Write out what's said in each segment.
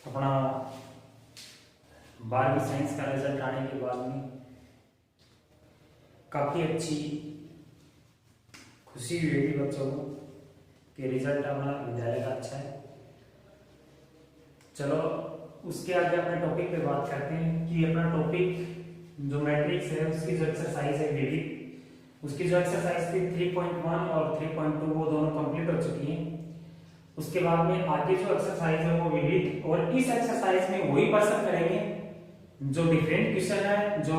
अपना 12वीं साइंस का रिजल्ट आने के बाद में काफ़ी अच्छी खुशी हुई होगी बच्चों को कि रिजल्ट अपना विद्यालय का अच्छा है। चलो उसके आगे अपने टॉपिक पे बात करते हैं कि अपना टॉपिक जो मैट्रिक्स है उसकी जो एक्सरसाइज है विविध, उसकी जो एक्सरसाइज थी 3.1 और 3.2 वो दोनों कंप्लीट हो चुकी हैं। उसके बाद में आगे जो एक्सरसाइज है वो विविध, और इस एक्सरसाइज में वही पर्सन करेंगे जो डिफरेंट क्वेश्चन है जो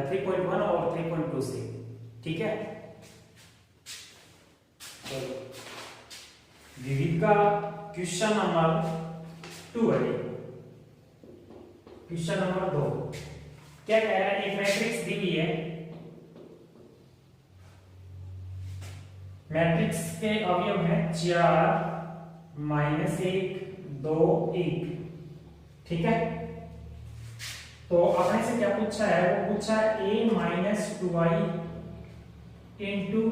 3.1 और 3.2 से, ठीक है। विविध का क्वेश्चन नंबर 2 है, क्वेश्चन नंबर 2 क्या कह रहा है, एक मैट्रिक्स दी हुई है, मैट्रिक्स के अवयव है 4 -1 2 1, ठीक है। तो आपने से क्या पूछा है, वो पूछा है a - 2i into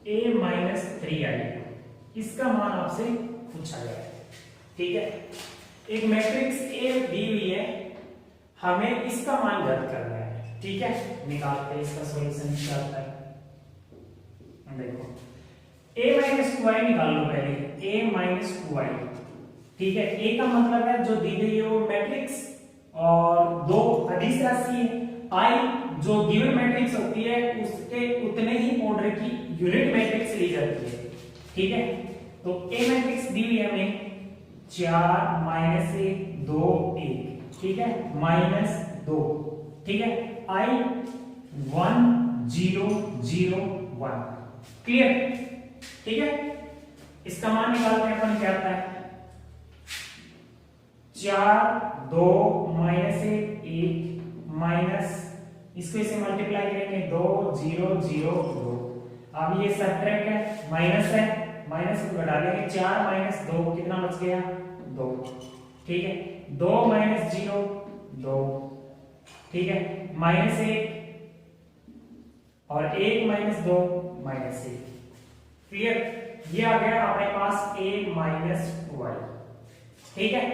a - 3i, इसका मान आपसे पूछा गया है, ठीक है। एक मैट्रिक्स A दी हुई है, हमें इसका मान ज्ञात करना है, ठीक है। निकालते हैं इसका सॉल्यूशन क्या आता है। देखो a - 2i निकाल लो पहले, a - 2i, ठीक है। a का मतलब है जो दी गई है वो मैट्रिक्स, और 2 अदिश राशि है, i जो गिवन मैट्रिक्स होती है उसके उतने ही ऑर्डर की यूनिट मैट्रिक्स ली जाती है, ठीक है। तो a मैट्रिक्स दी हुई है हमें 4 -1 2 1, ठीक है, -2, ठीक है, i 1 0 0 1, क्लियर, ठीक है। इसका मान निकालते हैं अपन, क्या आता है 4 2 -1 माइनस इसको इसे मल्टीप्लाई करेंगे 2 0 0 2, अब ये सबट्रैक्ट है, माइनस है, माइनस को घटा देंगे 4 - 2 कितना बच गया 2, ठीक है। 2 - 0 2, ठीक है, -1 और 1 - 2 -1, क्लियर। ये आ गया हमारे पास a - 2i, ठीक है।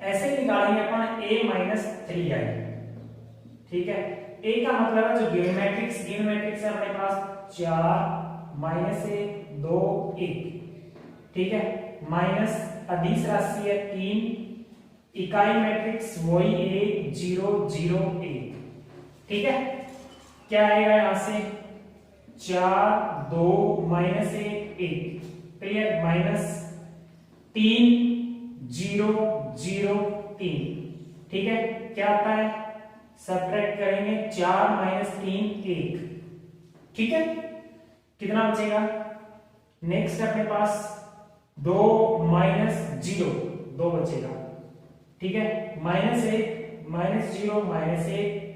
ऐसे निकालेंगे अपन a - 3i, ठीक है। a का मतलब है जो गिवन मैट्रिक्स है अपने पास 4 -1 2 1, ठीक है, माइनस अदिश राशि है 3, इकाई मैट्रिक्स वही 1 0 0 1, ठीक है। क्या आएगा यहां से 4 2 -1 1, क्लियर, -3 0 0 3, ठीक है। क्या आता है, सबट्रैक्ट करेंगे 4 - 3 1, ठीक है। कितना बचेगा, नेक्स्ट अपने पास 2 - 0 2 बचेगा, ठीक है, -1 -0 -1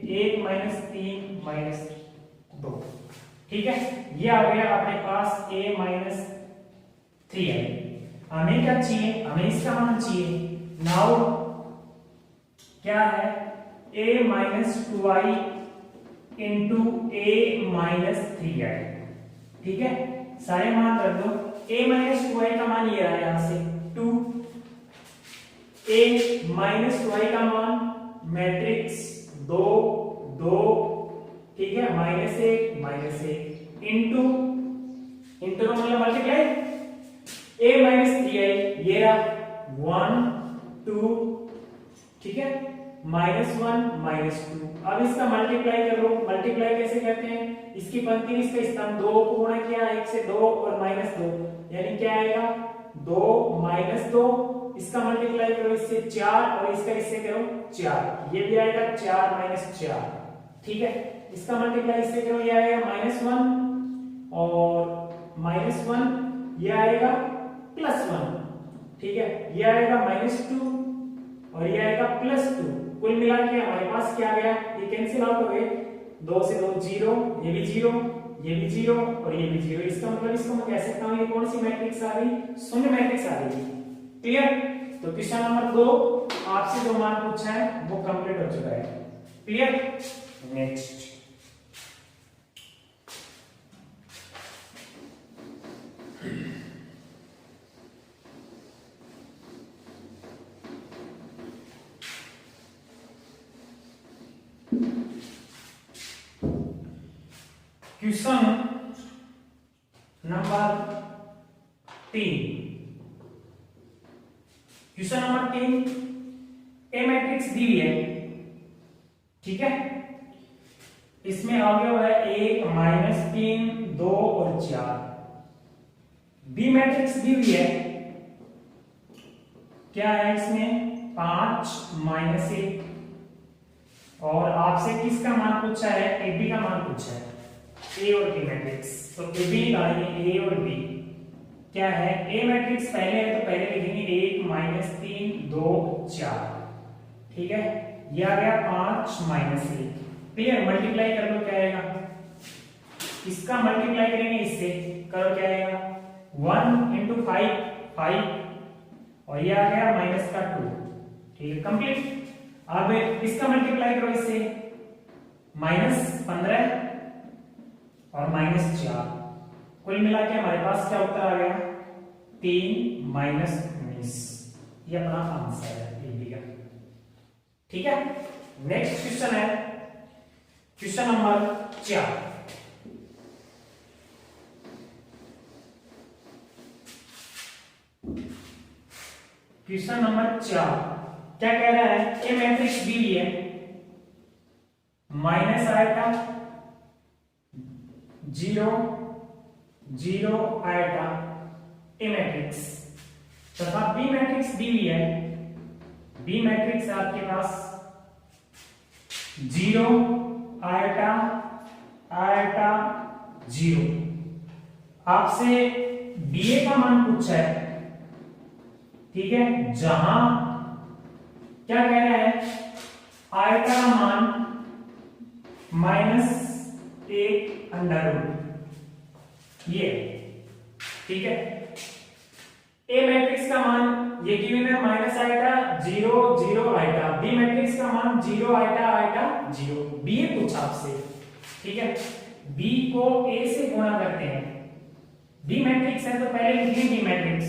1 - 3 -2, ठीक है। ये आ गया अपने पास a - 3i। हमें क्या चाहिए, हमें इसका मान चाहिए। नाउ क्या है a - 2i into a - 3i, ठीक है। सारे मान रख दो, a - 2i का मान ये आया यहां से 2, a - 2i का मान मैट्रिक्स 2 2, ठीक है, -1 -1 इंटू मतलब मल्टीप्लाई a - 3i, ये रहा 1 2, ठीक है, -1 -2। अब इसका मल्टीप्लाई करो, मल्टीप्लाई कैसे करते हैं, इसकी पंक्ति इसका स्तंभ 2 को गुणा किया 1 से 2 और -2, यानी क्या आएगा 2 -2, इसका मल्टीप्लाई करो इससे 4 और इसका इससे करो 4, ये भी आएगा 4 - 4, ठीक है। इसका मल्टीप्लाई इससे करो, ये आएगा -1 और -1, ये आएगा +1, ठीक है, ये आएगा -2 और ये आएगा +2, कुल मिला के हमारे पास क्या आ गया, ये कैंसिल आउट हो गए, 2 से 2 0, ये भी 0 ये भी 0 और ये भी 0, इसका मतलब इसको मैं कह सकता हूं ये कौन सी मैट्रिक्स आ गई, शून्य मैट्रिक्स आ गई, क्लियर। तो क्वेश्चन नंबर 2 आपसे जो मान पूछा है वो कंप्लीट हो चुका है, clear. Next question number 3। Question number 3, ए मैट्रिक्स दी हुई है, ठीक है। इसमें अवयव है 1 -3 2 और 4। बी मैट्रिक्स दी हुई है, क्या है इसमें 5 -1। और आपसे किसका मान पूछा है, ए बी का मान पूछा है, ए और बी मैट्रिक्स। तो ए बी निकालेंगे, ए और बी क्या है। ए मैट्रिक्स पहले है तो पहले लिखेंगे 1 -3 2 4, ठीक है। ये आ गया 5 -1। क्लियर, मल्टीप्लाई कर लो, क्या आएगा, इसका मल्टीप्लाई करेंगे इससे, करो क्या आएगा 1 × 5 5, और ये आ गया -2, ठीक है, कंप्लीट। अब इसका मल्टीप्लाई करो इससे, -15 और -4, कुल मिला के हमारे पास क्या उत्तर आ गया 3 -19। ये अपना आंसर है ए बी का, ठीक है। नेक्स्ट क्वेश्चन है क्वेश्चन नंबर 4। क्वेश्चन नंबर 4 क्या कह रहा है, ए मैट्रिक्स दी हुई है, माइनस आएगा 0 0 आएगा ए मैट्रिक्स, तथा बी मैट्रिक्स दी हुई है। बी मैट्रिक्स आपके पास 0 आएगा आएगा 0। आपसे बीए का मान पूछा है, ठीक है, जहां क्या कह रहा है, आयता का मान -1 ये, ठीक है। ए मैट्रिक्स का मान ये गिवन है minus eta 0 0 eta, B matrix का मान 0 आयटा आयटा 0। बी पूछा आपसे, ठीक है। बी को ए से गुणा करते हैं, बी मैट्रिक्स है तो पहले लिखेंगे बी मैट्रिक्स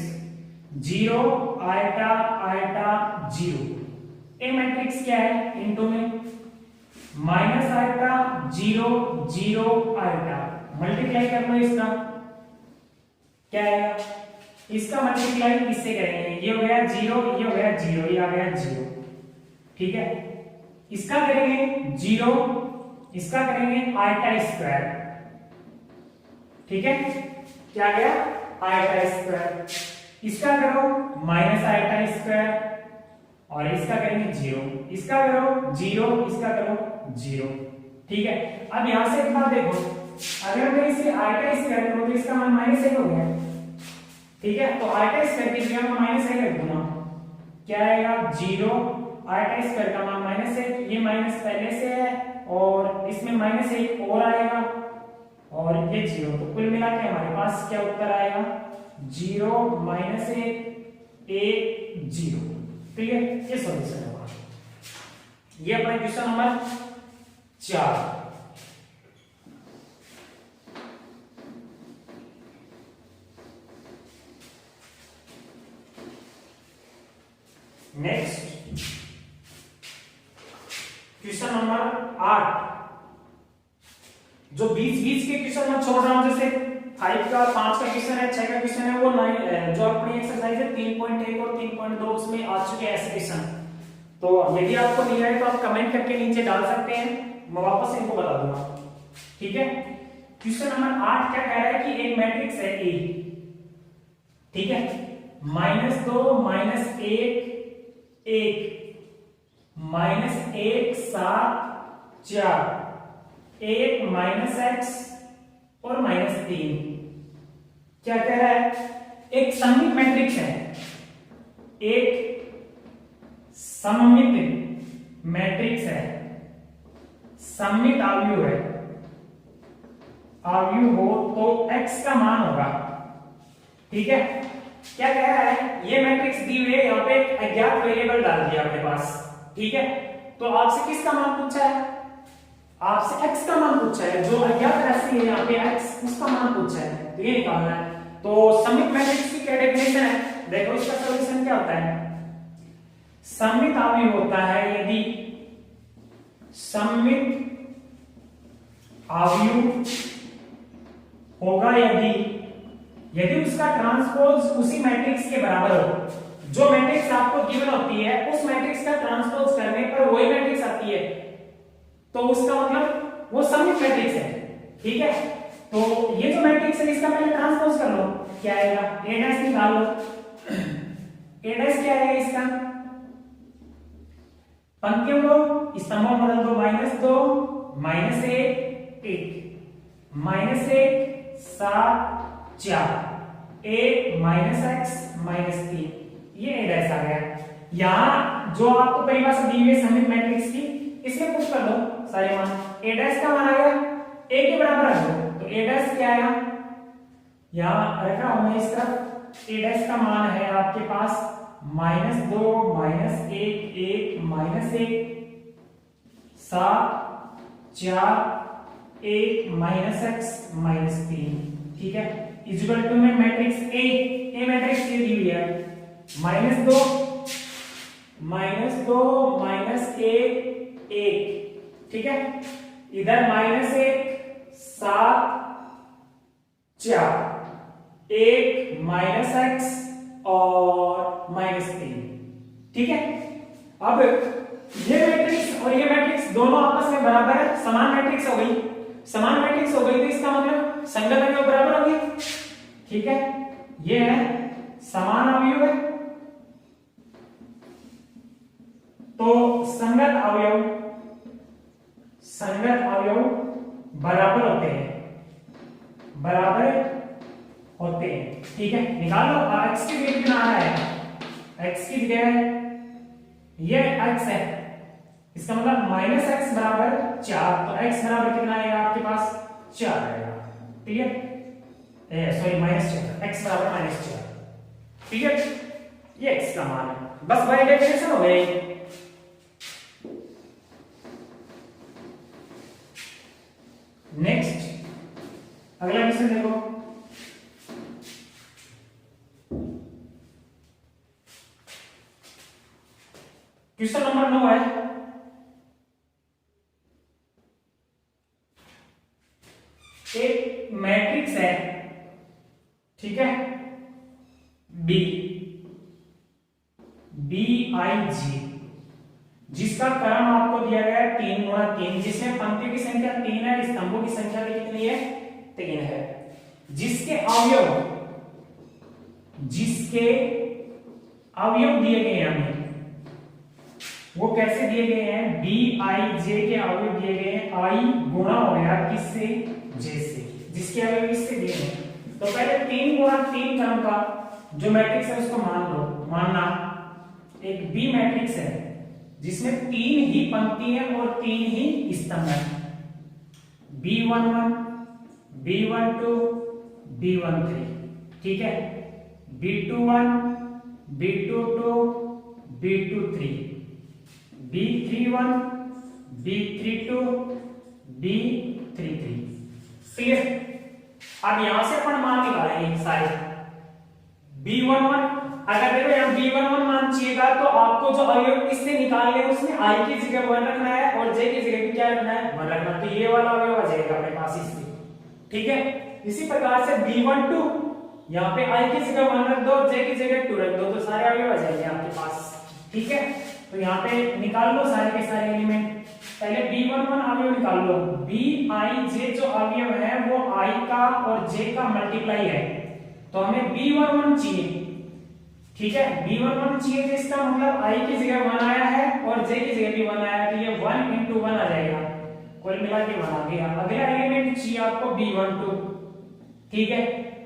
0 आयटा आयटा 0। ए मैट्रिक्स क्या है, इनटू में माइनस आयटा 0 0 आयटा, मल्टीप्लाई कर लो इसका, क्या आएगा, इसका मल्टीप्लाई इससे करेंगे, ये हो गया 0 ये हो गया 0, ये आ गया 0, ठीक है। इसका करेंगे 0, इसका करेंगे आयटा स्क्वायर, ठीक है, क्या गया आयटा स्क्वायर। इसका करो माइनस आयटा स्क्वायर, और इसका करेंगे 0, इसका करो 0, इसका करो 0, ठीक है। अब यहां से एक बात देखो, अगर मैं इसे आयटा स्क्वायर करूं तो इसका मान -1 हो गया, ठीक है। तो आयटा स्क्वायर की जगह मैं -1 रख दूंगा, क्या आएगा 0, आयटा स्क्वायर का मान -1, ये माइनस पहले से है और इसमें -1 और आएगा और ये 0, तो कुल मिला के हमारे पास क्या उत्तर आएगा 0 -1 1 0, ठीक है। ये सॉल्यूशन होगा, ये अपना question number 4। Next question number 8। जो बीच बीच के क्वेश्चन मैं छोड़ रहा हूं, जैसे 5 का 5 का क्वेश्चन है, 6 का क्वेश्चन है, वो 9 जो अपनी एक्सरसाइज है 3.1 और 3.2 उसमें आ चुके हैं ऐसे क्वेश्चन। तो यदि आपको नहीं आए तो आप कमेंट करके नीचे डाल सकते हैं, मैं वापस इनको बता दूंगा, ठीक है। क्वेश्चन नंबर 8 क्या कह रहा है कि एक मैट्रिक्स है ए, ठीक है, -2 -1 1 -1 7 4 1 -x और -3। क्या कह रहा है, एक सममित मैट्रिक्स है, एक सममित मैट्रिक्स है, सममित आव्यूह है, आव्यूह हो तो x का मान होगा, ठीक है। क्या कह रहा है, ये मैट्रिक्स दी हुई है, यहां पे एक अज्ञात वेरिएबल डाल दिया अपने पास, ठीक है। तो आपसे किसका मान पूछा है, आपसे x का मान पूछा है, जो अज्ञात राशि है यहाँ पे x, उसका मान पूछा है, तो ये निकालना है। तो सममित मैट्रिक्स की क्या डेफिनेशन है, देखो इसका सॉल्यूशन क्या होता है, सममित आव्यूह होता है यदि सममित अवयव होगा यदि उसका ट्रांसपोज उसी मैट्रिक्स के बराबर हो। जो मैट्रिक्स आपको गिवन होती है उस मैट्रिक्स का ट्रांसपोज करने पर वही मैट्रिक्स आती है, तो उसका मतलब वो सममित मैट्रिक्स है। ठीक है, तो ये जो मैट्रिक्स है इसका पहले ट्रांसपोज कर लो, क्या आएगा, a डैश निकाल लो। a डैश क्या आएगा इसका, पंक्तियों को स्तंभों में बदल दो, -2 -1 1 -1 7 4 1 -x -3, ये a डैश आ गया। यहां जो आपको परिभाषा दी हुई है सममित मैट्रिक्स की, इसमें पुट कर दो सारे मान। a डैश का मान आ गया a के बराबर रख दो, तो a डैश क्या आया, यहां रख रहा हूं मैं इस तरफ। a डैश का मान है आपके पास -2 -1 1 -1 7 4 1 -x -3। ठीक है, इक्वल टू में मैट्रिक्स a मैट्रिक्स ये दी हुई है -2 -1 1। ठीक है, इधर -1 7 4 1 -x और -3। ठीक है, अब ये मैट्रिक्स और ये मैट्रिक्स दोनों आपस में बराबर है, समान मैट्रिक्स हो गई। समान मैट्रिक्स हो गई तो इसका मतलब संगत अवयव बराबर होंगे। ठीक है, ये है समान अवयव है, तो संगत अवयव बराबर होते हैं। ठीक है, निकाल लो। x की जगह कितना आ रहा है, x की जगह ये x है, इसका मतलब -x बराबर 4, तो x बराबर कितना आएगा आपके पास 4 आएगा। ठीक है, सॉरी -4, x बराबर -4। ठीक है, ये x का मान है, बस बाय डेफिनेशन हो गई। नेक्स्ट अगला क्वेश्चन देखो, क्वेश्चन नंबर 9 है। एक मैट्रिक्स है, ठीक है, BIG, जिसका क्रम आपको दिया गया है 3 गुणा 3, जिसमें पंक्तियों की संख्या 3 है, स्तंभों की संख्या भी कितनी है, 3 है। जिसके अवयव दिए गए हैं हमें, वो कैसे दिए गए हैं, BIJ के अवयव दिए गए हैं, I गुणा हो गया किससे, J से, जिसके अवयव इससे दिए हैं। तो पहले 3 गुणा 3 क्रम का जो मैट्रिक्स है उसको मानना एक B मैट्रिक्स है जिसमें 3 ही पंक्ति है और 3 ही स्तंभ है, B11 B12 B13। ठीक है, B21 B22 B23 B31 B32 B33। Clear. अब यहां से अपन मान निकालेंगे सारे। B11 अगर देखो यहाँ B11 मान चाहिएगा तो आपको जो अवयव इससे निकालने हैं उसमें I की जगह 1 रखना है और J की जगह क्या रखना है, 1 रखना। तो ये वाला अवयव आ जाएगा अपने पास इससे। ठीक है, इसी प्रकार से B12 यहाँ पे I की जगह 1 रख दो और J की जगह 2 रख दो, तो सारे अवयव आ जाएंगे आपके पास। ठीक है, तो यहाँ पे निकाल लो सारे के सारे एलिमेंट। पहले B11 अवयव निकाल लो। BIJ जो अवयव है वो I का और J का मल्टीप्लाई है, तो हमें B11 चाहिए। ठीक है, B11 चाहिए, तो इसका मतलब I की जगह 1 आया है और J की जगह भी 1 आया है, तो ये 1 into 1 आ जाएगा, कुल मिला के 1 आ गया। अगला एलिमेंट चाहिए आपको B12। ठीक है,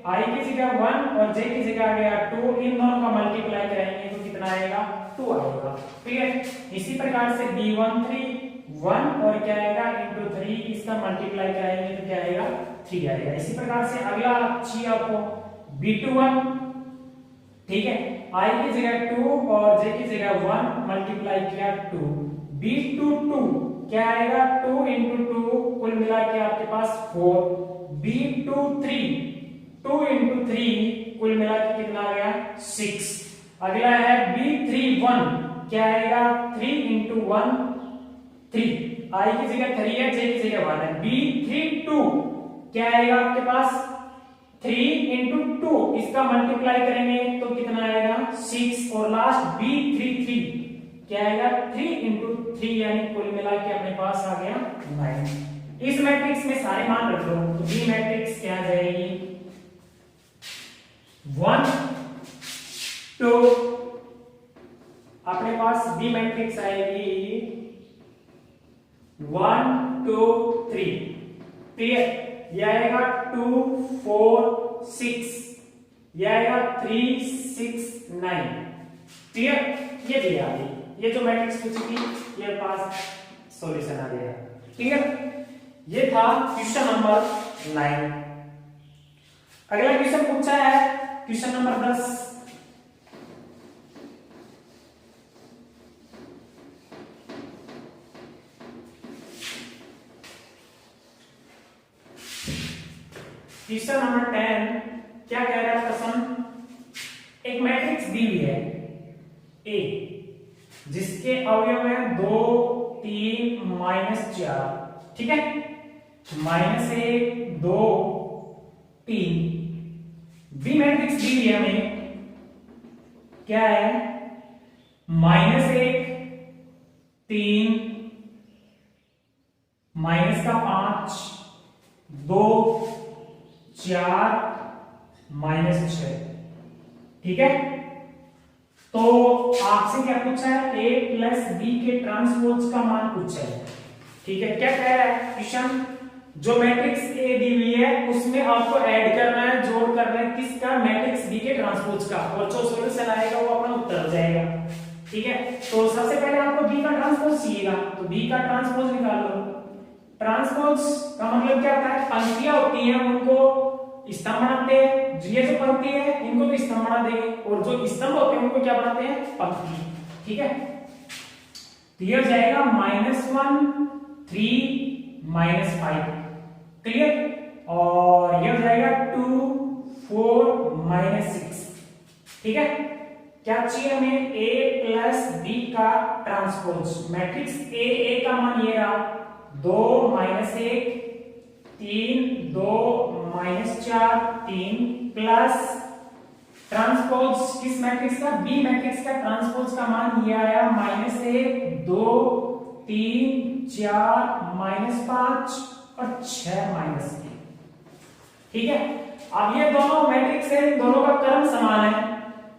I की जगह 1 और J की जगह आ गया 2, इन दोनों का मल्टीप्लाई करेंगे तो कितना आएगा, 2 आएगा। ठीक है, इसी प्रकार से B13 1 और क्या आएगा into 3, इसका मल्टीप्लाई कराएंगे तो क्या आएगा, 3 आएगा। इसी प्रकार से अगला चाहिए आपको B21। ठीक है, I की जगह 2 और J की जगह 1 मल्टीप्लाई किया 2, B22 क्या आएगा 2 into 2, कुल मिला के आपके पास 4, B23 2 into 3 कुल मिला के कितना आ गया 6। अगला है B31 क्या आएगा 3 into 1 3, आई की जगह 3 है, जे की जगह 1 है, B32 क्या आएगा आपके पास 3 into 2, इसका मल्टीप्लाई करेंगे तो कितना आएगा 6, और लास्ट B33 क्या आएगा 3 into 3, यानी कुल मिला के अपने पास आ गया 9। इस मैट्रिक्स में सारे मान रख लो तो बी मैट्रिक्स क्या आ जाएगी 1 2, अपने पास बी मैट्रिक्स आएगी 1 2 3, क्लियर। ये आएगा 2 4 6, ये आएगा 3 6 9, क्लियर। ये दिया अभी ये जो मैट्रिक्स पूछी थी ये पास सॉल्यूशन आ गया, क्लियर। ये था क्वेश्चन नंबर 9। अगला क्वेश्चन पूछा है क्वेश्चन नंबर 10। क्वेश्चन नंबर 10 क्या कह रहा है प्रश्न, एक मैट्रिक्स दी हुई है ए जिसके अवयव है 2 3 -4, ठीक है, -1 2 3। बी मैट्रिक्स दी हुई है हमें क्या है -1 3 -5 2 4 -6, ठीक है। तो आपसे क्या पूछा है a प्लस बी के ट्रांसपोज का मान पूछा है, ठीक है। क्या कह रहा है क्वेश्चन, जो मैट्रिक्स ए दी हुई है उसमें आपको ऐड करना है, जोड़ करना है किसका मैट्रिक्स बी के ट्रांसपोज का, और जो सॉल्यूशन आएगा वो अपना उत्तर हो जाएगा, ठीक है। तो सबसे पहले आपको बी का ट्रांसपोज चाहिएगा, तो बी का ट्रांसपोज निकाल लो। ट्रांसपोज का मतलब क्या होता है, पंक्तियां होती हैं उनको स्तंभ बनाते हैं, ये जो पंक्ति है इनको तो स्तंभ बना देंगे, और जो स्तंभ होते हैं उनको क्या बनाते हैं पंक्ति, ठीक है। तो ये हो जाएगा -1 3 -5, क्लियर। और ये हो जाएगा 2 4 -6, ठीक है। क्या चाहिए हमें a प्लस बी का ट्रांसपोज, मैट्रिक्स ए का मान ये रहा 2 -1 3 2 -4 3 प्लस ट्रांसपोज किस मैट्रिक्स का, बी मैट्रिक्स का ट्रांसपोज का मान ये आया -1 2 3 4 -5 और 6 -3, ठीक है। अब ये दोनों मैट्रिक्स है, दोनों का क्रम समान है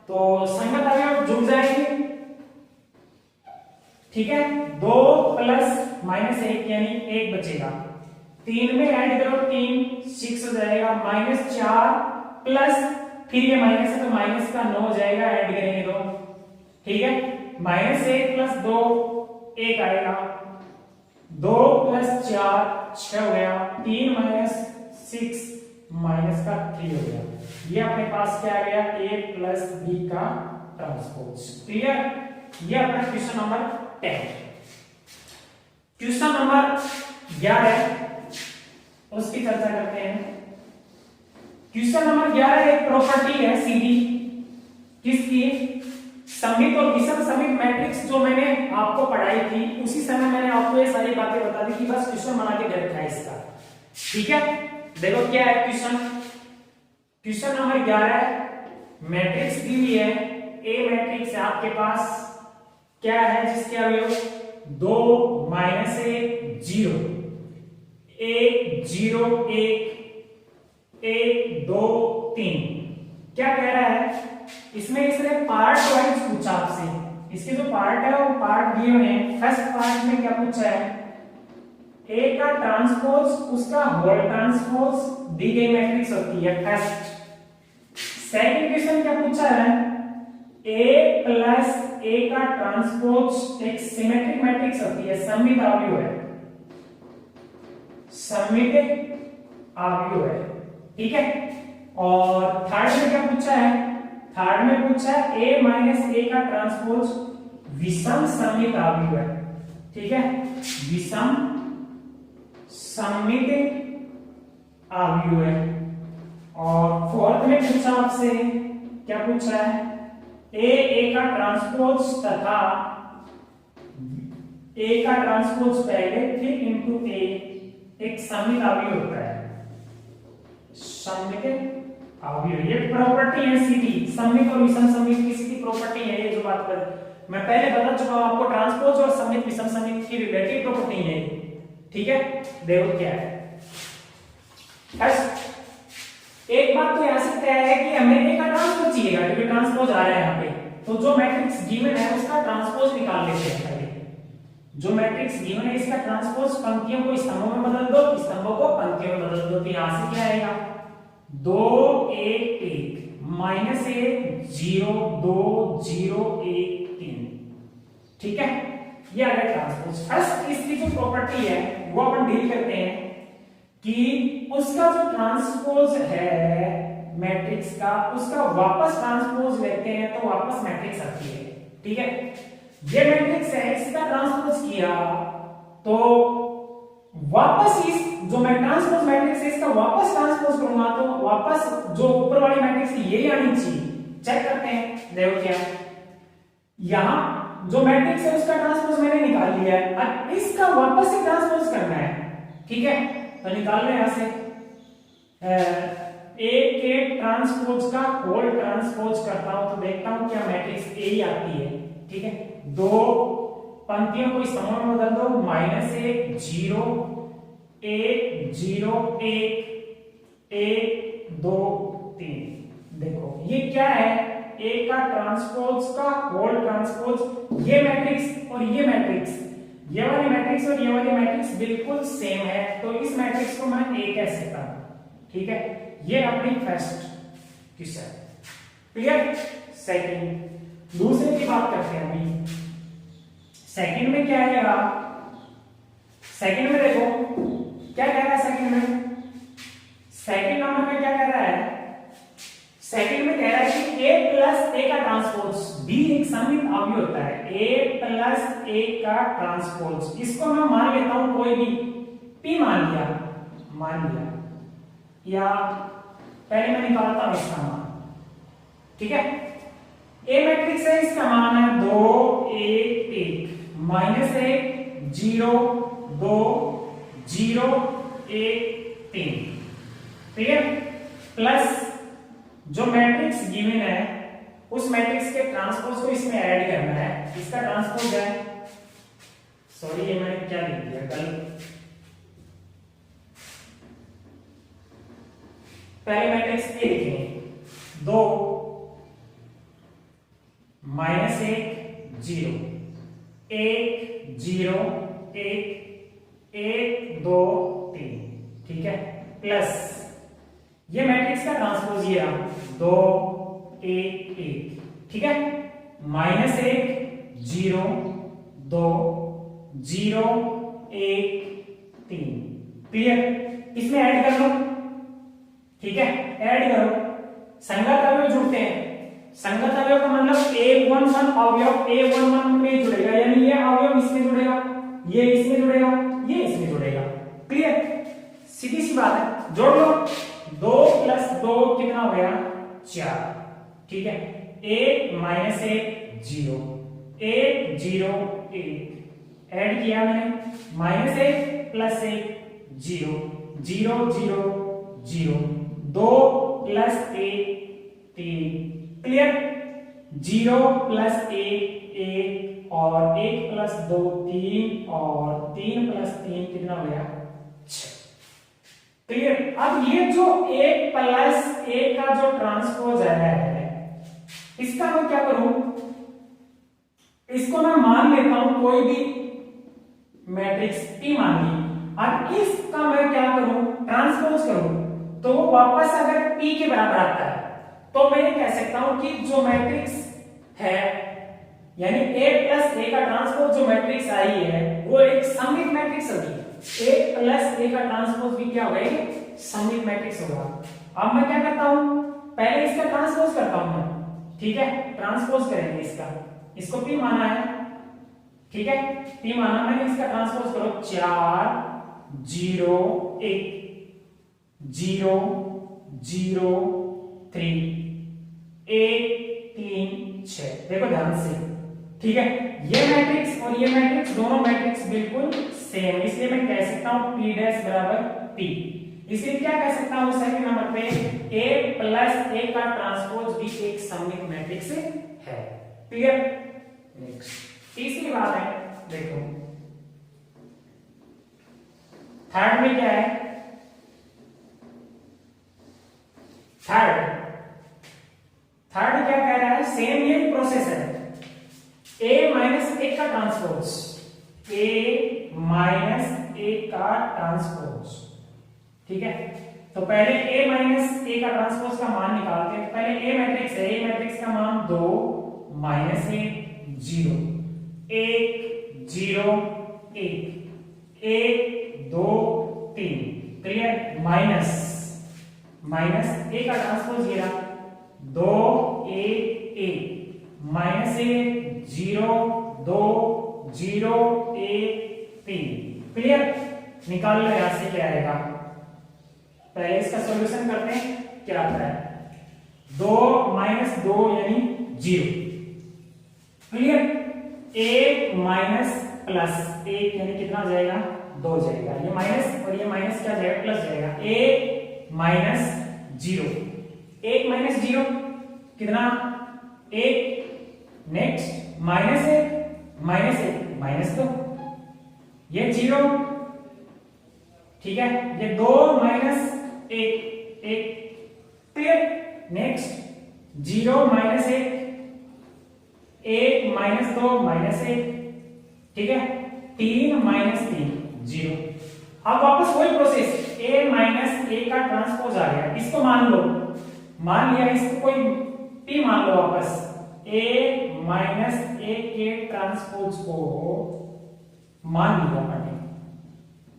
तो संगत अवयव जुड़ जाएंगे, ठीक है। 2 प्लस -1 यानी 1 बचेगा, 3 में ऐड करो 3 6 हो जाएगा, -4 प्लस फिर ये माइनस है तो माइनस का 9 हो जाएगा, ऐड करेंगे तो, ठीक है। -1 प्लस 2 1 आएगा, 2 प्लस 4 6 हो गया, 3 -6 माइनस का 3 हो गया। ये अपने पास क्या आ गया a प्लस बी का ट्रांसपोज, क्लियर। ये अपना क्वेश्चन नंबर 10। क्वेश्चन नंबर 11 उसकी चर्चा करते हैं। क्वेश्चन नंबर 11 एक प्रॉपर्टी है सीधी, किसकी, सममित और विषम सममित मैट्रिक्स जो मैंने आपको पढ़ाई थी उसी समय मैंने आपको ये सारी बातें बता दी कि बस क्वेश्चन बना के घर था इसका, ठीक है। देखो क्या है क्वेश्चन, क्वेश्चन नंबर 11 मैट्रिक्स दी हुई है, ए मैट्रिक्स है आपके पास, क्या है जिसके अवयव 2 -1 0 1 0 1 1 2 3। क्या कह रहा है इसमें, इसने पार्ट वाइज पूछा आपसे, इसके जो पार्ट है वो पार्ट दिए हुए हैं। फर्स्ट पार्ट में क्या पूछा है, ए का ट्रांसपोज उसका होल ट्रांसपोज दी गई मैट्रिक्स होती है फर्स्ट। सेकंड क्वेश्चन क्या पूछा है, ए प्लस ए का ट्रांसपोज एक सिमेट्रिक मैट्रिक्स होती है, सममित आव्यूह है, सममित आव्यूह है, ठीक है। और थर्ड में क्या पूछा है, थर्ड में पूछा है a माइनस ए का ट्रांसपोज विषम सममित आव्यूह है, ठीक है, विषम सममित आव्यूह है। और फोर्थ में पूछा आपसे, क्या पूछा है, ए का ट्रांसपोज तथा ए का ट्रांसपोज पहले फिर इनटू ए एक सममित अवयव होता है, सममित अवयव। ये प्रॉपर्टी है सीधी, सममित और विषम सममित की सीधी प्रॉपर्टी है। ये जो बात कर मैं पहले बता चुका हूं आपको, ट्रांसपोज और सममित विषम सममित की रिलेटिव प्रॉपर्टी है। ठीक है, देखो क्या है। एक बात तो यहां से तय है कि हमें ए का ट्रांसपोज चाहिएगा, क्योंकि ट्रांसपोज आ रहा है यहाँ पे। तो जो मैट्रिक्स गिवन है उसका ट्रांसपोज निकाल लेते हैं पहले। जो मैट्रिक्स गिवन है इसका ट्रांसपोज, पंक्तियों को स्तंभों में बदल दो, स्तंभों को पंक्तियों में बदल दो। तो यहां से क्या आएगा, 2 1 1 माइनस 1 0 2 0 1 3। ठीक है, ये आ गया ट्रांसपोज। फर्स्ट इसकी जो प्रॉपर्टी है वो अपन डील करते हैं कि उसका जो ट्रांसपोज है मैट्रिक्स का, उसका वापस ट्रांसपोज लेते हैं तो वापस मैट्रिक्स आती है। ठीक है, ये मैट्रिक्स है, इसका ट्रांसपोज किया तो वापस इस जो मैं ट्रांसपोज मैट्रिक्स है इसका वापस ट्रांसपोज करूंगा तो वापस जो ऊपर वाली मैट्रिक्स है यही आनी चाहिए। चेक करते हैं, देखो क्या यहां जो मैट्रिक्स है उसका ट्रांसपोज मैंने निकाल लिया है, अब इसका वापस से ट्रांसपोज करना है। ठीक है, तो निकाल लो यहां से ए के ट्रांसपोज का होल ट्रांसपोज करता हूं तो देखता हूं क्या मैट्रिक्स ए ही आती है। ठीक है, दो पंक्तियों को स्तंभों में बदल दो, -1 0 1 0 1 1 2 3। देखो ये क्या है, ए का ट्रांसपोज का होल ट्रांसपोज। ये मैट्रिक्स और ये मैट्रिक्स, ये वाली मैट्रिक्स और ये वाली मैट्रिक्स बिल्कुल सेम है, तो इस मैट्रिक्स को मैं ए कह सकता हूं। ठीक है, ये अपनी फर्स्ट क्वेश्चन क्लियर। सेकंड, दूसरे की बात करते हैं अभी। सेकंड में क्या आएगा, सेकंड में देखो क्या कह रहा है। सेकंड नंबर में क्या कह रहा है, सेकंड में कह रहा है कि a प्लस ए का ट्रांसपोज b एक सममित अवयव होता है। a प्लस ए का ट्रांसपोज, इसको मैं मान लेता हूं कोई भी p मान लिया या पहले मैं निकालता हूं इसका मान। ठीक है, ए मैट्रिक्स है, इसका मान है 2 1 1 -1 0 2 0 1 3। ठीक है, प्लस जो मैट्रिक्स गिवन है उस मैट्रिक्स के ट्रांसपोज को इसमें ऐड करना है। इसका ट्रांसपोज है, सॉरी ये मैंने क्या लिख दिया कल, पहले मैट्रिक्स ए लिखेंगे 2 -1 0 1 0 1 1 2 3। ठीक है, प्लस ये मैट्रिक्स का ट्रांसपोज ये रहा 2 1 1। ठीक है, -1 0 2 0 1 3। क्लियर, इसमें ऐड कर लो। ठीक है, ऐड करो, संगत अवयव जुड़ते हैं। संगत अवयव का मतलब A11 अवयव A11 में जुड़ेगा, यानी ये अवयव इसमें जुड़ेगा, ये इसमें जुड़ेगा, ये इसमें जुड़ेगा। क्लियर, सीधी सी बात है, जोड़ लो। 2 + 2 कितना हो गया 4। ठीक है, 1 -1 0 1 0 1 ऐड किया मैंने, -1 + 1 0 0 0 0 2 + 1 3। क्लियर, 0 + 1 1 और 1 + 2 3 और 3 + 3 कितना हो गया 6। क्लियर, अब ये जो 1 + 1 का जो ट्रांसपोज है इसका मैं क्या करूं, इसको मैं मान लेता हूं कोई भी मैट्रिक्स P मान ली, और इसका मैं क्या करूं ट्रांसपोज करूं तो वो वापस अगर P के बराबर आता है तो मैं ये कह सकता हूं कि जो मैट्रिक्स है यानी A + A का ट्रांसपोज जो मैट्रिक्स आई है वो एक सममित मैट्रिक्स होगी। A + A का ट्रांसपोज भी क्या होगा, सममित मैट्रिक्स होगा। अब मैं क्या करता हूं, पहले इसका ट्रांसपोज करता हूं मैं। ठीक है, ट्रांसपोज करेंगे इसका, इसको P माना है। ठीक है, P माना मैंने, इसका ट्रांसपोज करो 4 0 1 0 0 3 1 3 6। देखो ध्यान से। ठीक है, ये मैट्रिक्स और ये मैट्रिक्स दोनों मैट्रिक्स बिल्कुल सेम, इसलिए मैं कह सकता हूं P डैश बराबर P। इसलिए क्या कह सकता हूं सेकंड नंबर पे A प्लस A का ट्रांसपोज भी एक सममित मैट्रिक्स है। क्लियर? नेक्स्ट तीसरी बात है, देखो थर्ड में क्या है, थर्ड क्या कह रहा है, सेम ये प्रोसेस है, A माइनस ए का ट्रांसपोज, A माइनस ए का ट्रांसपोज। ठीक है, तो पहले A माइनस ए का ट्रांसपोज का मान निकालते हैं। पहले A मैट्रिक्स है, A मैट्रिक्स का मान 2 माइनस 1 0 1 0 1 1 2 3। क्लियर? माइनस A का ट्रांसपोज ये रहा 2 1 1 माइनस 1 0 2 0 1 3। क्लियर? निकाल लो यहां से क्या आएगा, पहले इसका सॉल्यूशन करते हैं। क्या आता है, 2 माइनस 2 यानी 0। क्लियर? 1 माइनस प्लस 1 यानी कितना हो जाएगा, 2 जाएगा। ये माइनस और ये माइनस क्या जाएगा, प्लस जाएगा। 1 माइनस 0, 1 माइनस 0 कितना, 1। नेक्स्ट माइनस 1 माइनस 2, ये 0। ठीक है, ये 2 minus 1 clear? Next 0 minus 1 minus 2 minus 1। ठीक है, 3 माइनस 3 0। अब वापस वही प्रोसेस, A माइनस ए का ट्रांसपोज आ गया, इसको मान लो, मान लिया, इसको कोई P मान लो वापस, A माइनस ए के ट्रांसपोज को मान लिया मैंने।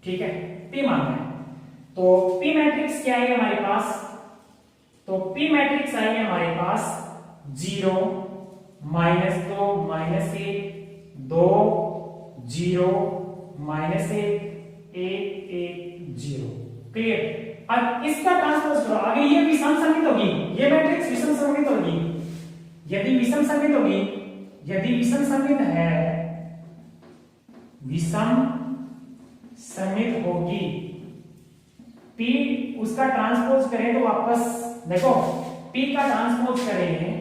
ठीक है, P मान लिया, तो P मैट्रिक्स क्या है हमारे पास, तो P मैट्रिक्स आएगी हमारे पास 0 माइनस 2 माइनस 1 2 0 माइनस 1 1 1 0। क्लियर? अब इसका ट्रांसपोज करो, आगे ये विषम सममित होगी, ये मैट्रिक्स विषम सममित होगी। यदि विषम सममित होगी, यदि विषम सममित है, विषम सममित होगी, P उसका ट्रांसपोज करें तो वापस देखो, P का ट्रांसपोज करेंगे,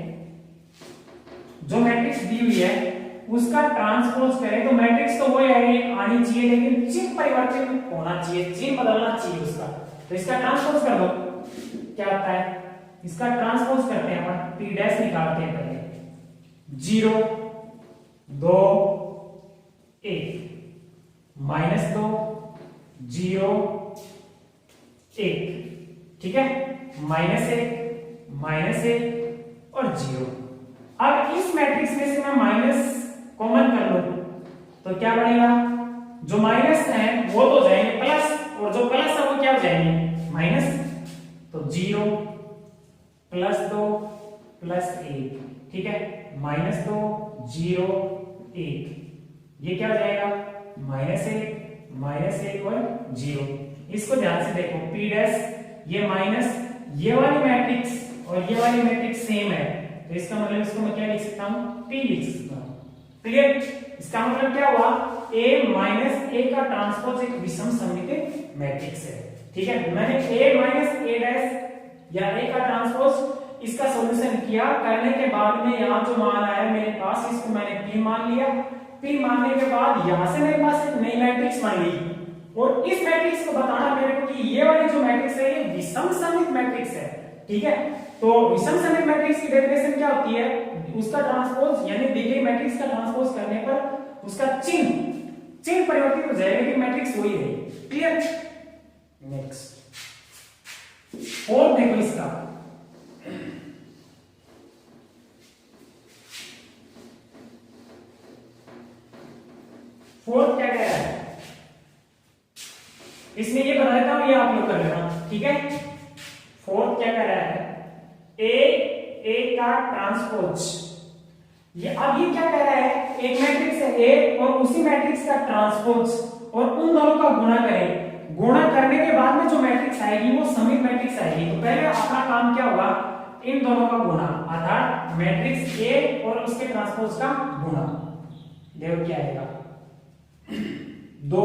जो मैट्रिक्स दी हुई है उसका ट्रांसपोज करें तो मैट्रिक्स तो वही आनी चाहिए, लेकिन चिन्ह परिवर्तित होना चाहिए, चिन्ह बदलना चाहिए उसका। तो इसका ट्रांसपोज कर दो, क्या आता है, इसका ट्रांसपोज करते हैं अपन, P डैश निकालते हैं पहले, 0 2 1 माइनस 2 0 1। ठीक है, माइनस 1 और 0। अब इस मैट्रिक्स में से मैं माइनस कॉमन कर लो तो क्या बनेगा, जो माइनस है वो तो जाएंगे प्लस, और जो प्लस है वो क्या हो जाएंगे, माइनस। तो 0 प्लस 2 प्लस 1। ठीक है, माइनस 2 0 1, ये क्या हो जाएगा, माइनस 1 और 0। इसको ध्यान से देखो, P डैश ये माइनस, ये वाली मैट्रिक्स और ये वाली मैट्रिक्स सेम है, तो इसका मतलब इसको मैं क्या लिख सकता हूं, P लिख सकता हूं। क्लियर? इसका मतलब क्या हुआ, A माइनस ए का ट्रांसपोज एक विषम सममित मैट्रिक्स है। ठीक है, मैंने A माइनस ए डैश या A का ट्रांसपोज इसका सॉल्यूशन किया, करने के बाद में यहाँ जो मान आया मेरे पास, इसको मैंने P मान लिया। P मानने के बाद यहां से मेरे पास एक नई मैट्रिक्स मान ली, और इस मैट्रिक्स को बताना मेरे को कि ये वाली जो मैट्रिक्स है ये विषम सममित मैट्रिक्स है। ठीक है, तो विषम सममित मैट्रिक्स की डेफिनेशन क्या होती है, उसका ट्रांसपोज यानी दी गई मैट्रिक्स का ट्रांसपोज करने पर उसका चिन्ह परिवर्तित हो जाएगा, लेकिन मैट्रिक्स वही है। क्लियर? नेक्स्ट फोर्थ देखो, इसका फोर्थ क्या कह रहा है, इसमें ये बना देता हूं, ये आप लोग कर लेना। ठीक है, फोर्थ क्या कह रहा है, ए का ट्रांसपोज, ये अब ये क्या कह रहा है, एक मैट्रिक्स है ए और उसी मैट्रिक्स का ट्रांसपोज, और उन दोनों का गुणा करें, गुणा करने के बाद में जो मैट्रिक्स आएगी वो सममित मैट्रिक्स आएगी। तो पहले अपना काम क्या होगा, इन दोनों का गुणा, अर्थात मैट्रिक्स ए और उसके ट्रांसपोज का गुणा। देखो क्या आएगा, 2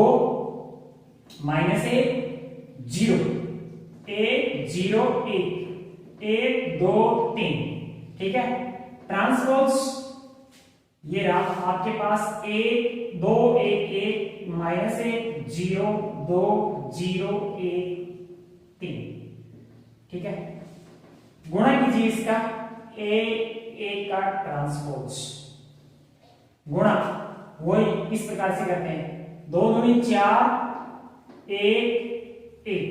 माइनस 1 0, 1 0 1 1 2 3, ठीक है। ट्रांसपोज ये रहा आपके पास 1 2 1 1 माइनस 1 0 2 0 1 3, ठीक है। गुणा कीजिए इसका, a का ट्रांसपोज गुणा वही इस प्रकार से करते हैं, 2 दूनी 4 1 1,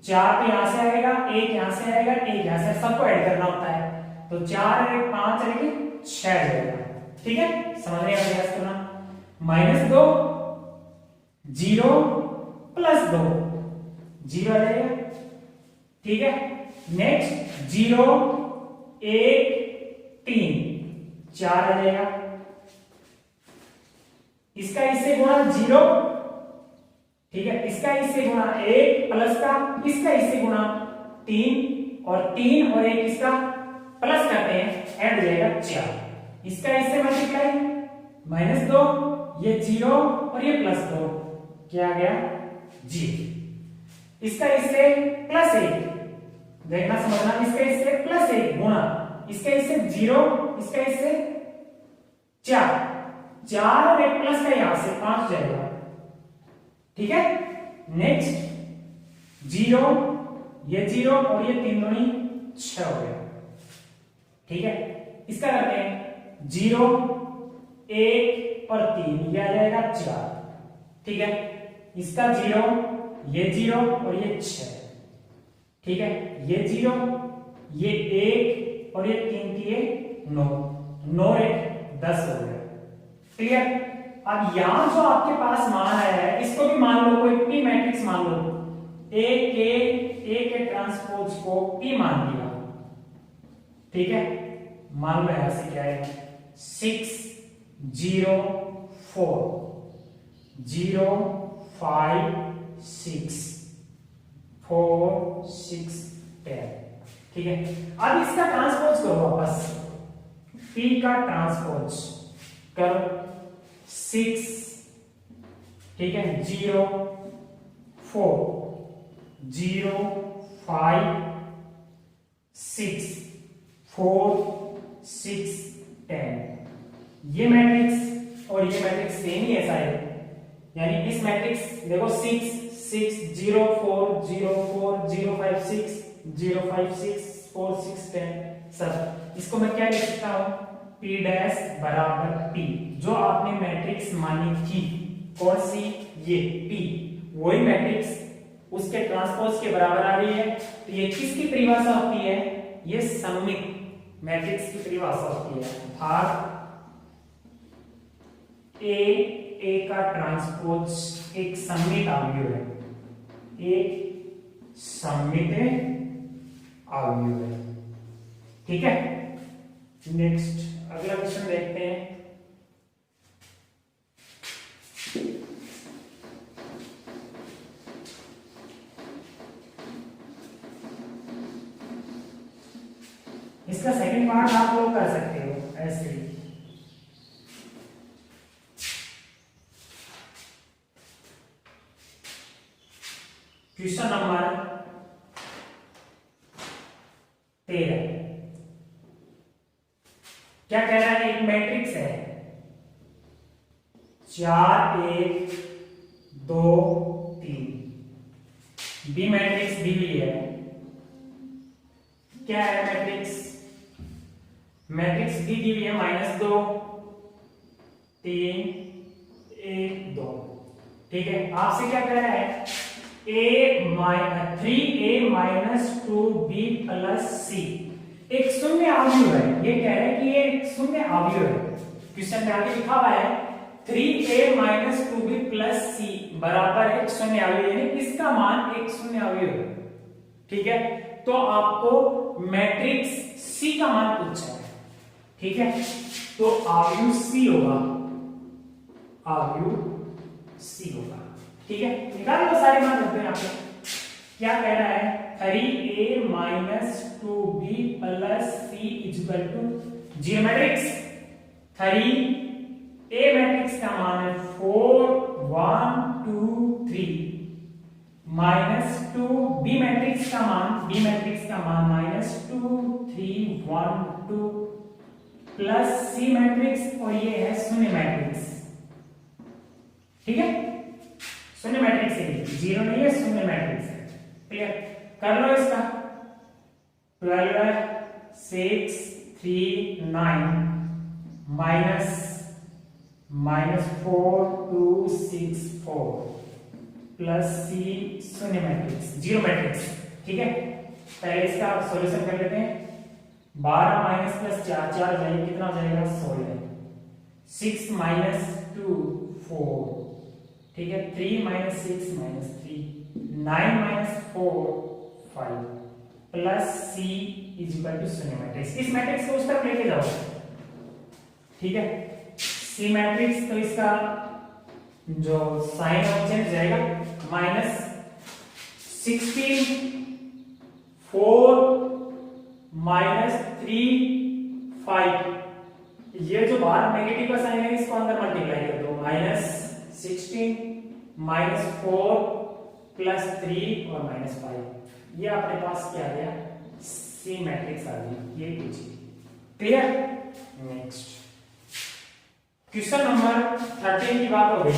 4 तो यहां से आएगा, 1 यहां से आएगा, 1 यहां से, सबको ऐड करना होता है, तो 4 और 1 5 और 1 6 जाएगा, ठीक है। समझने का प्रयास करना, -2 0 प्लस 2 0 आ जाएगा, ठीक है। नेक्स्ट 0 1 3 4 आ जाएगा, इसका इससे गुणा 0, ठीक है। इसका इससे गुणा 1 प्लस का, इसका इससे गुणा 3 और 3 और 1 इसका प्लस करते हैं, ऐड हो जाएगा 4, इसका इससे मल्टीप्लाई -2, ये 0 और ये +2, क्या आ गया 0, इसका इससे +1, देखना समझना, इसका इससे +1 गुणा, इसका इससे 0, इसका इससे 4 और 1 प्लस का यहां से 5 जाएगा, ठीक है। नेक्स्ट 0 ये 0 और ये 3 दूनी 6 हो गया, ठीक है। इसका करते हैं 0 1 और 3, ये आ जाएगा 4, ठीक है। इसका 0 ये 0 और ये 6, ठीक है। ये 0 ये 1 और ये 3 की 9 9 1 10 हो गया, क्लियर। अब यहां जो आपके पास मान आया है इसको भी मान लो, कोई पी मैट्रिक्स मान लो, ए के ट्रांसपोज को पी मान लिया, ठीक है। मान लो यहां से क्या है, 6 0 4 0 5 6 4 6 10, ठीक है। अब इसका ट्रांसपोज करो वापस, पी का ट्रांसपोज करो, 6, ठीक है, 0 4 0 5 6 4 6 10, ये मैट्रिक्स और ये मैट्रिक्स सेम ही ऐसा है, यानी इस मैट्रिक्स देखो 6 6 0 4 0 4 0 5 6 0 5 6 4 6 10 सब, इसको मैं क्या लिख सकता हूं, P डैश बराबर P, जो आपने मैट्रिक्स मानी थी, कौन सी, ये P, वही मैट्रिक्स उसके ट्रांसपोज के बराबर आ रही है, तो ये किसकी परिभाषा होती है, ये सममित मैट्रिक्स की परिभाषा होती है, अर्थात ए का ट्रांसपोज एक सममित अवयव है, एक सममित अवयव है, ठीक है। नेक्स्ट अगला क्वेश्चन देखते हैं, इसका सेकंड पार्ट आप लोग कर सकते हो ऐसे ही, क्वेश्चन नंबर 13 क्या कह रहा है, एक मैट्रिक्स है 4 1 2 3, बी मैट्रिक्स दी हुई है, क्या है मैट्रिक्स, मैट्रिक्स दी हुई है -2 3 1 2, ठीक है। आपसे क्या कह रहा है, 3a - 2b + c एक शून्य अवयव है, ये कह रहे हैं कि ये एक शून्य अवयव है, क्वेश्चन में आगे लिखा हुआ है 3a - 2b + c बराबर एक शून्य अवयव, यानी इसका मान एक शून्य अवयव है, ठीक है। तो आपको मैट्रिक्स C का मान पूछा है, ठीक है, तो अवयव C होगा, अवयव C होगा, ठीक है। निकाल लो सारे मान रखते हैं यहाँ पे, क्या कह रहा है, 3a - 2b + c = 0 matrix 3a matrix मान है 4 1 2 3 -2 बी मैट्रिक्स का मान -2 3 1 2 प्लस सी मैट्रिक्स और ये है शून्य मैट्रिक्स। ठीक है, शून्य मैट्रिक्स है, जीरो नहीं है, शून्य मैट्रिक्स है। क्लियर, कर लो इसका। 12 6 3 9 -4 2 6 4 प्लस सी शून्य मैट्रिक्स, जीरो मैट्रिक्स। ठीक है, पहले इसका सॉल्यूशन कर लेते हैं। 12 माइनस प्लस 4 4 जाएगा, कितना हो जाएगा 16। 6 - 2 4। ठीक है, 3 - 6 - 3 9 - 4 5 plus C is equal to शून्य मैट्रिक्स। इस मैट्रिक्स को उस तरफ लेके जाओ। ठीक है, सी मैट्रिक्स तो इसका जो साइन ऑफ चेंज जाएगा -16 4 -3 5। ये जो बाहर नेगेटिव का साइन है इसको अंदर मल्टीप्लाई कर दो। -16 -4 प्लस 3 और -5। ये अपने पास क्या आ गया, सी मैट्रिक्स आ गई। ये पूछिए। क्लियर। नेक्स्ट क्वेश्चन नंबर 13 की बात हो गई।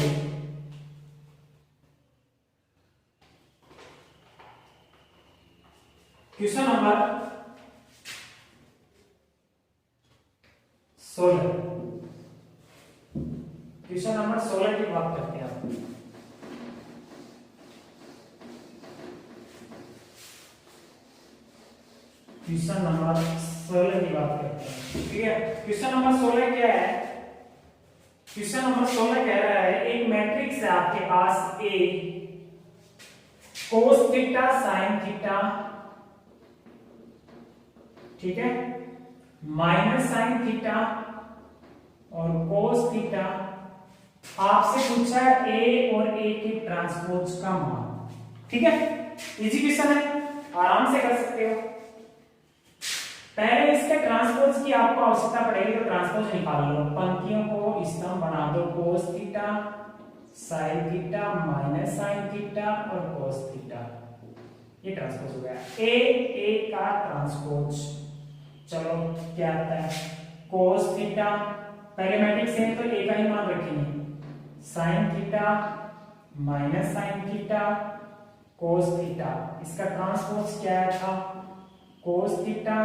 क्वेश्चन नंबर 16, क्वेश्चन नंबर 16 की बात करते हैं आप। क्वेश्चन नंबर 16 की बात करते हैं। ठीक है, क्वेश्चन नंबर 16 क्या है? क्वेश्चन नंबर 16 कह रहा है एक मैट्रिक्स है आपके पास ए cos थीटा sin थीटा, ठीक है, माइनस sin थीटा और cos थीटा। आपसे पूछा है ए और ए के ट्रांसपोज का मान। ठीक है, इजी क्वेश्चन है, आराम से कर सकते हो। पहले इसके ट्रांसपोज की आपको आवश्यकता पड़ेगी, तो ट्रांसपोज निकाल लो। पंक्तियों को स्तंभ बना दो। cos theta sin theta minus sin theta और cos थीटा, ये ट्रांसपोज हो गया। ए का ट्रांसपोज, चलो क्या आता है? cos थीटा, पहले मैट्रिक्स है तो ए का ही मान रखेंगे। sin theta minus sin theta cos theta, इसका ट्रांसपोज क्या था? cos theta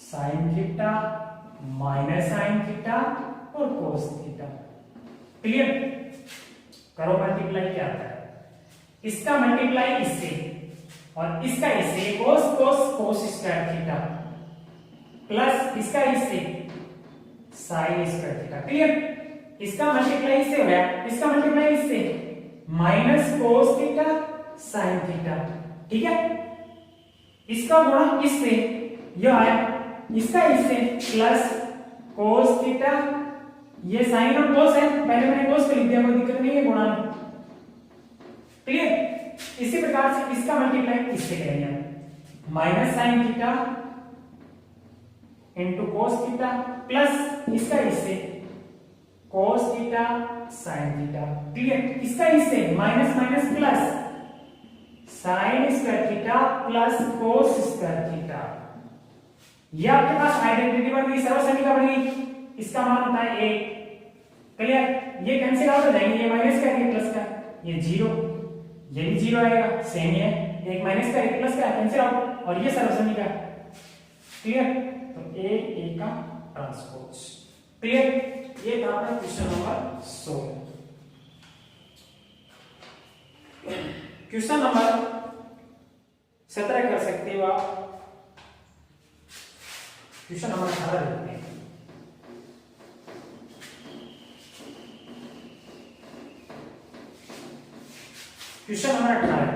sin theta minus sin theta और cos थीटा। क्लियर, करो मल्टीप्लाई। क्या आता है? इसका मल्टीप्लाई इससे और इसका इससे, cos cos cos square theta plus इसका इससे sin स्क्वायर थीटा। क्लियर, इसका मल्टीप्लाई इससे हो गया, इसका मल्टीप्लाई इससे minus cos theta sin theta. ठीक है, इसका गुणा इससे, यह आया, इसका इससे प्लस cos थीटा, ये sin और cos है, पहले मैंने cos को लिख दिया, कोई दिक्कत नहीं है गुणा में। क्लियर, इसी प्रकार से इसका मल्टीप्लाई इससे करेंगे, minus sin theta into cos theta plus इसका इससे cos theta sin theta. Clear, इसका इससे minus minus plus sin square theta plus cos square theta. ये आपके पास आइडेंटिटी बन गई, सर्वसमीका बन गई। इसका मान होता है a। क्लियर, ये कैंसिल आउट हो जाएंगे, ये माइनस का ये प्लस का, ये जीरो, ये भी जीरो आएगा, सेम है, एक माइनस का एक प्लस का कैंसिल आउट, और ये सर्वसमीका। क्लियर, तो ए का ट्रांसपोज। क्लियर, ये था अपना क्वेश्चन नंबर 16। क्वेश्चन नंबर 17 कर सकते हो आप। क्वेश्चन नंबर 18 देखते हैं। क्वेश्चन नंबर 18,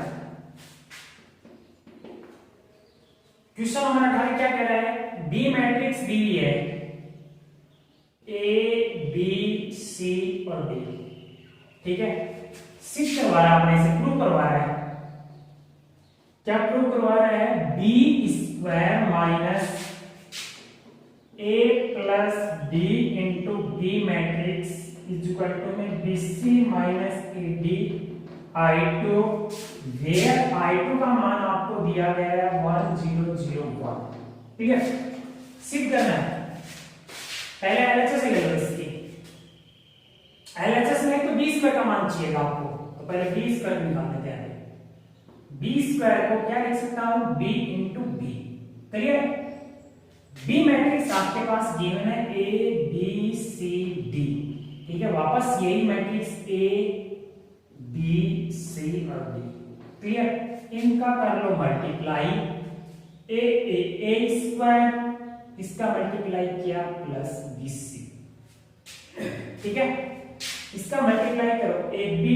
क्वेश्चन नंबर 18 क्या कह रहा है? बी मैट्रिक्स दी है, ए बी सी और डी। ठीक है, सिद्ध करवा रहा है, आपने इसे प्रूव करवा रहा है। क्या प्रूव करवा रहा है? B square minus A plus D into B matrix is equal to में BC minus AD I2 where I2 का मान आपको दिया गया है 1001। ठीक है, सिद्ध करना है। पहले LHS ले लो इसकी। LHS में तो B स्क्वायर का मान चाहिएगा आपको, तो पहले B स्क्वायर निकाल लेते हैं। B स्क्वायर को क्या लिख सकता हूं, B into B। Clear? B matrix आपके पास गिवन है A B C D। ठीक है, वापस यही मैट्रिक्स A B C और D। क्लियर? इनका कर लो मल्टीप्लाई, A स्क्वायर इसका मल्टीप्लाई किया प्लस BC। ठीक है, इसका मल्टीप्लाई करो AB,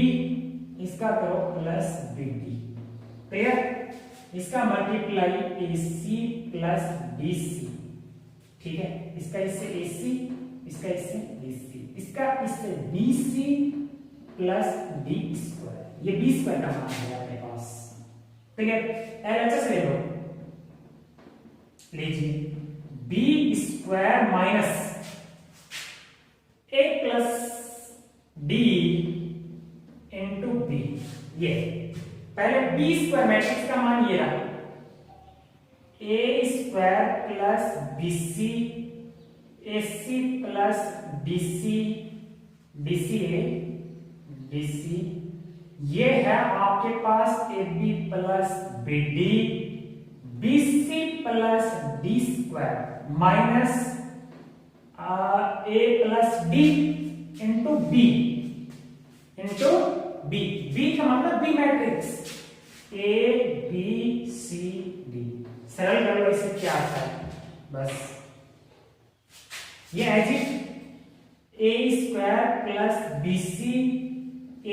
इसका करो प्लस BD। क्लियर? इसका मल्टीप्लाई AC प्लस BC। ठीक है, इसका इससे AC, इसका इससे BC, इसका इससे BC प्लस D स्क्वायर। ये B स्क्वायर का मान है अपने पास। ठीक है, LHS ले लो, लीजिए B square minus A plus D into B। ये पहले B स्क्वायर मैट्रिक्स का मान ये रहा, A square plus BC AC plus DC DC A DC, ये है आपके पास AB plus BD BC plus D square minus A plus D into B into B। B का मतलब B matrix A B C D। सरल कर लो, इसे क्या आता है बस ये as it A square plus BC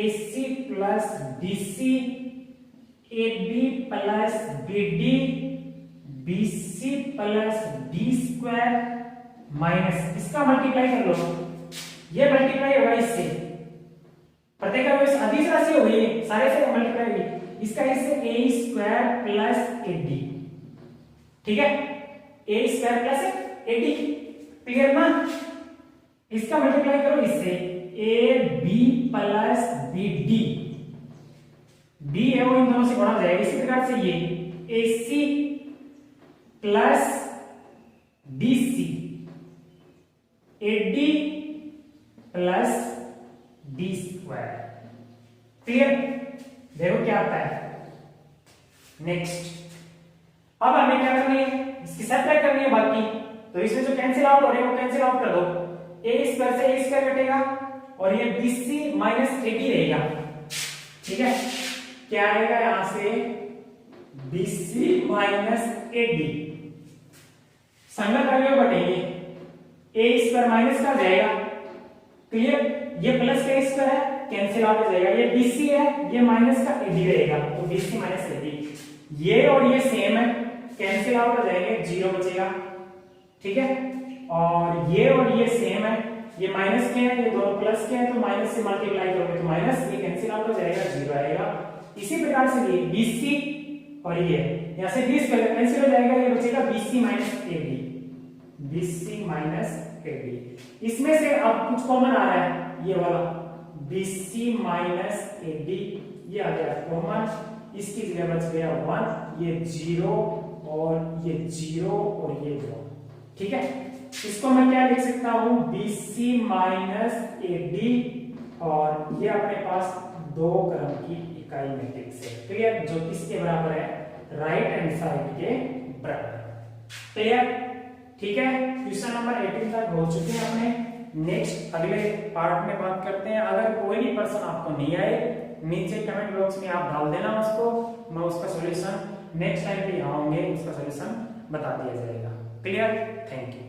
AC plus DC AB plus BD BC plus D square minus इसका मल्टीप्लाई कर लो, ये मल्टीप्लाई होगा इससे, प्रत्येक का इस अदिश राशि हो गई, सारे से मल्टीप्लाई हुई, इसका इससे A स्क्वायर प्लस AD। ठीक है, A square plus AD। Clear ना? इसका मल्टीप्लाई करो इससे AB प्लस BD, B है वो इन दोनों से गुणा जाएगा। इसी प्रकार से ये AC plus DC AD plus D square. Clear? देखो क्या आता है नेक्स्ट। अब हमें क्या करनी है, इसकी सब्ट्रैक्ट करनी है बाकी, तो इसमें जो कैंसिल आउट हो रहे हैं वो कैंसिल आउट कर दो। A स्क्वायर से A स्क्वायर कटेगा और ये BC माइनस AD रहेगा। ठीक है, क्या आएगा यहां से BC माइनस AD, संगत अवयव बटेंगे, A स्क्वायर माइनस का जाएगा। क्लियर? ये प्लस का स्क्वायर है, कैंसिल आउट हो जाएगा, ये BC है, ये माइनस का AD रहेगा, तो BC माइनस AD। ये और ये सेम है, कैंसिल आउट हो जाएंगे, 0 बचेगा। ठीक है, और ये सेम है, ये माइनस के हैं, ये दोनों प्लस के हैं, तो माइनस से मल्टीप्लाई करोगे तो माइनस, ये कैंसिल आउट हो जाएगा, 0 आएगा। इसी प्रकार से ये BC और ये यहां से 20 कैंसिल हो जाएगा, ये बचेगा BC minus AD, BC minus AD। इसमें से अब कुछ कॉमन आ रहा है, ये वाला BC माइनस AD, ये आ गया कॉमन, इसकी जगह बच गया 1, ये 0 और ये 0 और ये 1। ठीक है, इसको मैं क्या लिख सकता हूं, BC माइनस AD, और ये अपने पास 2 क्रम की इकाई मैट्रिक्स है। क्लियर? जो किसके बराबर है, राइट हैंड साइड के बराबर। क्लियर? ठीक है, क्वेश्चन नंबर 18 तक हो चुके हैं अपने। नेक्स्ट अगले पार्ट में बात करते हैं। अगर कोई भी प्रश्न आपको नहीं आए, नीचे कमेंट बॉक्स में आप डाल देना उसको, मैं उसका सॉल्यूशन नेक्स्ट टाइम पे आऊंगे, उसका सॉल्यूशन बता दिया जाएगा। क्लियर? Thank you.